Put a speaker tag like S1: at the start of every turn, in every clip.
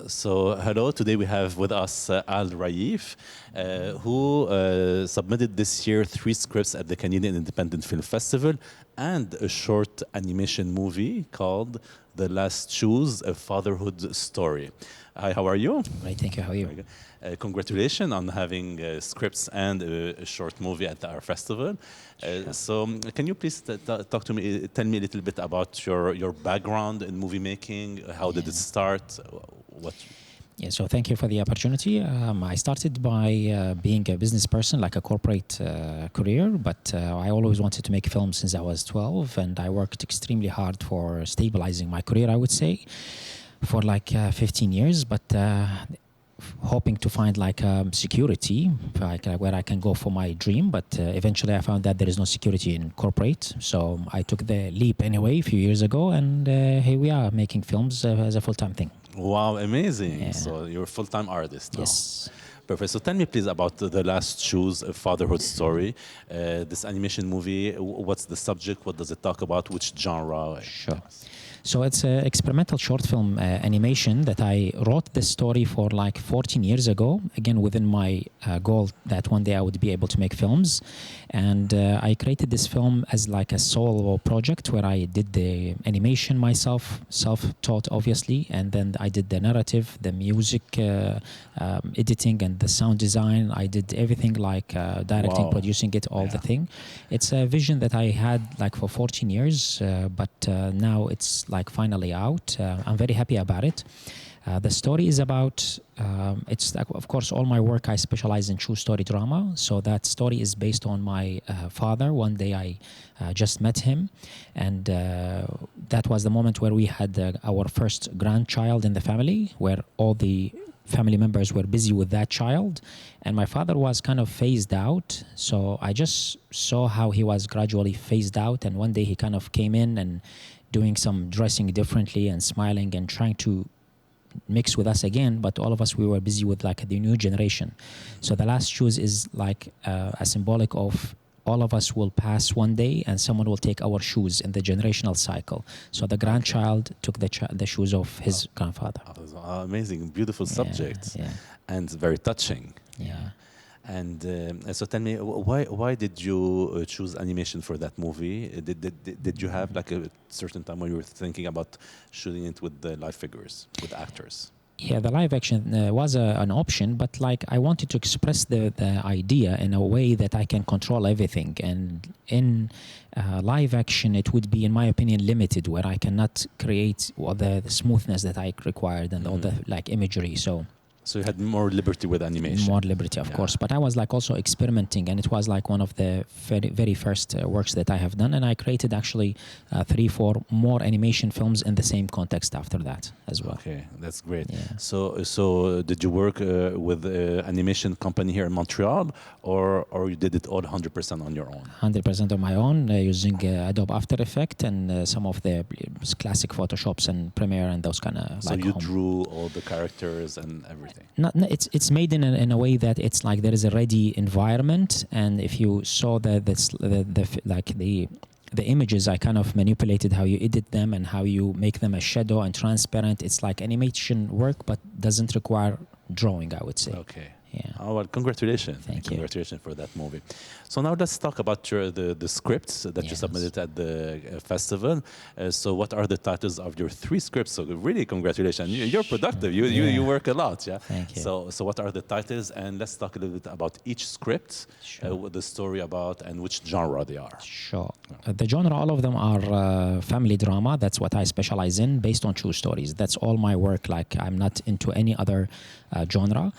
S1: So hello, today we have with us Al Raif, who submitted this year 3 scripts at the Canadian Independent Film Festival and a short animation movie called The Last Choose, a Fatherhood Story. Hi, how are you?
S2: Great, thank you. How are you?
S1: Congratulations on having scripts and a short movie at our festival. Can you please talk to me, tell me a little bit about your background in movie making? How did it start? What?
S2: Yeah, so thank you for the opportunity. I started by being a business person, like a corporate career, but I always wanted to make films since I was 12, and I worked extremely hard for stabilizing my career, I would say, for like 15 years, but hoping to find like security, like where I can go for my dream, but eventually I found that there is no security in corporate, so I took the leap anyway a few years ago, and here we are making films as a full-time thing.
S1: Wow, amazing.
S2: Yeah.
S1: So you're a full-time artist now.
S2: Yes.
S1: Perfect. So tell me please about The Last Choose, a Fatherhood Story. This animation movie, what's the subject? What does it talk about? Which genre?
S2: Sure. So it's an experimental short film animation that I wrote this story for like 14 years ago, again within my goal that one day I would be able to make films. And I created this film as like a solo project where I did the animation myself, self-taught obviously, and then I did the narrative, the music editing and the sound design. I did everything like directing, producing it, all the thing. It's a vision that I had like for 14 years, but now it's like finally out. I'm very happy about it. The story is about, it's like, of course, all my work, I specialize in true story drama. So that story is based on my father. One day I just met him, and that was the moment where we had our first grandchild in the family, where all the family members were busy with that child, and my father was kind of phased out. So I just saw how he was gradually phased out, and one day he kind of came in and doing some dressing differently and smiling and trying to mix with us again, but all of us, we were busy with like the new generation. So The Last Choose is like a symbolic of all of us will pass one day and someone will take our shoes in the generational cycle. So the grandchild took the shoes of his grandfather.
S1: Amazing, beautiful subject, and very touching.
S2: Yeah.
S1: And so tell me, why did you choose animation for that movie? Did you have like a certain time when you were thinking about shooting it with the live figures, with actors?
S2: Yeah, the live action was an option, but like I wanted to express the idea in a way that I can control everything. And in live action, it would be, in my opinion, limited, where I cannot create all the smoothness that I required and all the like imagery.
S1: So you had more liberty with animation.
S2: More liberty, of course. But I was like also experimenting, and it was like one of the very first works that I have done. And I created actually 3-4 more animation films in the same context after that as well.
S1: Okay, that's great.
S2: Yeah.
S1: So did you work with an animation company here in Montreal, or you did it all 100% on your own?
S2: 100% on my own, using Adobe After Effects and some of the classic Photoshops and Premiere and those kind of.
S1: So you drew all the characters and everything.
S2: It's made in a way that it's like there is a ready environment, and if you saw the images, I kind of manipulated how you edit them and how you make them a shadow and transparent. It's like animation work, but doesn't require drawing, I would say.
S1: Okay.
S2: Yeah.
S1: Oh, well, congratulations.
S2: Thank you.
S1: Congratulations for that movie. So now let's talk about the scripts that you submitted at the festival. So what are the titles of your 3 scripts? So really, congratulations. You're productive. You work a lot. Yeah.
S2: Thank you.
S1: So what are the titles? And let's talk a little bit about each script, what the story about, and which genre they are.
S2: Sure. The genre, all of them are family drama. That's what I specialize in, based on true stories. That's all my work. Like, I'm not into any other genre.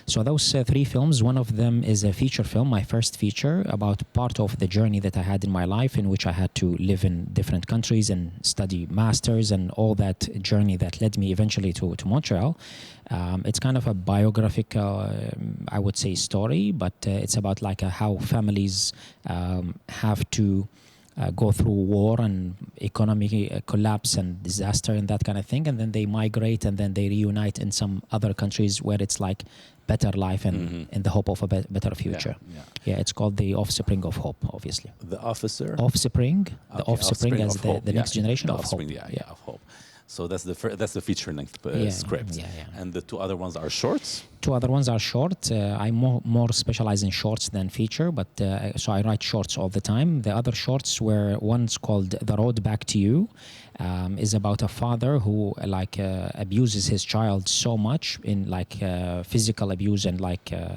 S2: So those 3 films, one of them is a feature film, my first feature, about part of the journey that I had in my life, in which I had to live in different countries and study masters and all that journey that led me eventually to Montreal. It's kind of a biographical, I would say, story, but it's about like how families have to go through war and economic collapse and disaster and that kind of thing, and then they migrate and then they reunite in some other countries where it's like better life and in the hope of a better future. Yeah, it's called The Offspring of Hope, obviously.
S1: The Officer?
S2: Offspring.
S1: Okay,
S2: The offspring as the next generation
S1: the
S2: of hope.
S1: offspring, of hope. So that's the feature-length script.
S2: Yeah.
S1: And the two other ones are shorts?
S2: Two other ones are short. I more specialize in shorts than feature, but so I write shorts all the time. The other shorts were one's called The Road Back to You, is about a father who abuses his child so much in physical abuse and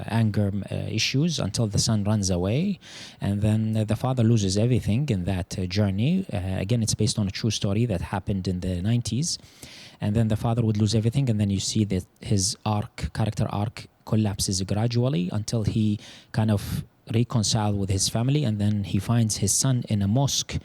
S2: anger issues until the son runs away, and then the father loses everything in that journey. Again, it's based on a true story that happened in the 90s. And then the father would lose everything, and then you see that his character arc collapses gradually until he kind of reconcile with his family, and then he finds his son in a mosque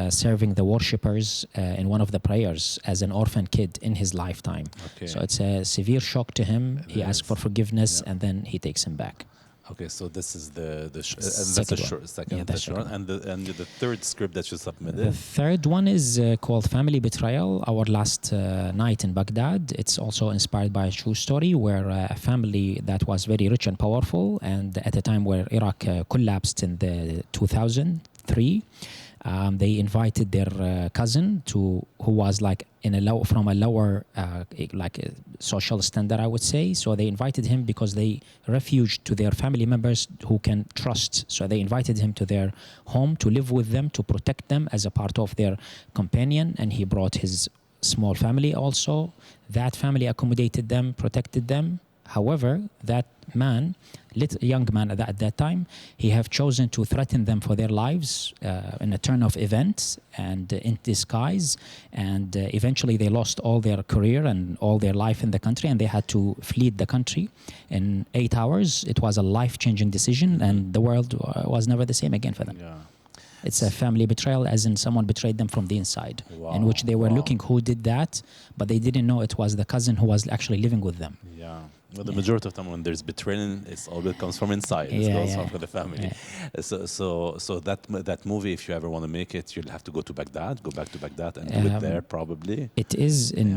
S2: serving the worshippers in one of the prayers as an orphan kid in his lifetime.
S1: Okay.
S2: So it's a severe shock to him. He asks for forgiveness, and then he takes him back.
S1: Okay, so this is and that's
S2: Second
S1: the
S2: one.
S1: short, second,
S2: Yeah,
S1: the
S2: that's
S1: short,
S2: second
S1: and the third script that you
S2: The
S1: submitted.
S2: third one is called Family Betrayal, Our Last Night in Baghdad. It's also inspired by a true story where a family that was very rich and powerful, and at a time where Iraq collapsed in the 2003, they invited their cousin who was from a lower social standard, I would say. So they invited him because they refuged to their family members who can trust. So they invited him to their home to live with them, to protect them as a part of their companion. And he brought his small family also. That family accommodated them, protected them. However, that man, young man at that time, he have chosen to threaten them for their lives in a turn of events and in disguise. And eventually they lost all their career and all their life in the country, and they had to flee the country in 8 hours. It was a life-changing decision, and the world was never the same again for them.
S1: Yeah.
S2: It's a family betrayal, as in someone betrayed them from the inside, in which they were looking who did that, but they didn't know it was the cousin who was actually living with them.
S1: Yeah. Well, the majority of the time when there's betrayal, it always comes from inside. It goes from the family.
S2: Yeah.
S1: So that movie, if you ever want to make it, you'll have to go back to Baghdad, and do it there probably.
S2: It is in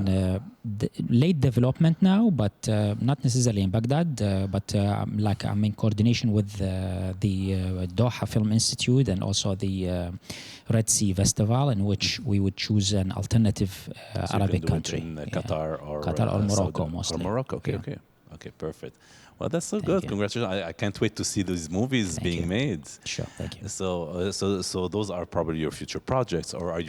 S2: late development now, but not necessarily in Baghdad. But I'm in coordination with the Doha Film Institute and also the Red Sea Festival, in which we would choose an alternative Arabic country.
S1: In Qatar
S2: or Morocco, mostly.
S1: Or Morocco, okay, perfect. Well, that's so good. Congratulations! I can't wait to see these movies being made.
S2: Sure, thank you.
S1: So those are probably your future projects, or are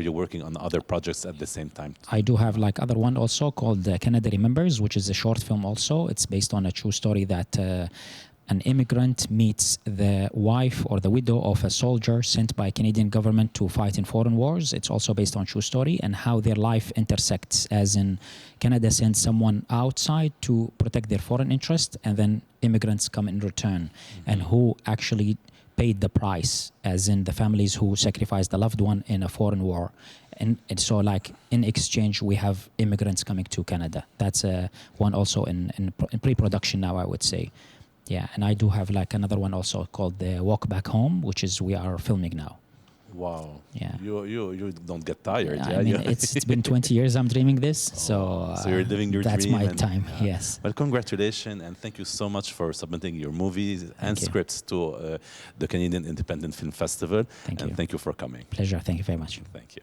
S1: you working on other projects at the same time?
S2: I do have other one also called Canada Remembers, which is a short film also. It's based on a true story that an immigrant meets the wife or the widow of a soldier sent by Canadian government to fight in foreign wars. It's also based on true story and how their life intersects, as in Canada sends someone outside to protect their foreign interest, and then immigrants come in return, and who actually paid the price, as in the families who sacrificed a loved one in a foreign war. And so in exchange, we have immigrants coming to Canada. That's one also in pre-production now, I would say. Yeah, and I do have another one also called The Walk Back Home, which is we are filming now.
S1: Wow.
S2: Yeah.
S1: You don't get tired.
S2: I mean, it's been 20 years I'm dreaming this, so
S1: you're living your
S2: that's
S1: dream.
S2: That's my time. Yes.
S1: Well, congratulations, and thank you so much for submitting your movies and scripts to the Canadian Independent Film Festival.
S2: Thank you.
S1: Thank you for coming.
S2: Pleasure. Thank you very much.
S1: Thank you.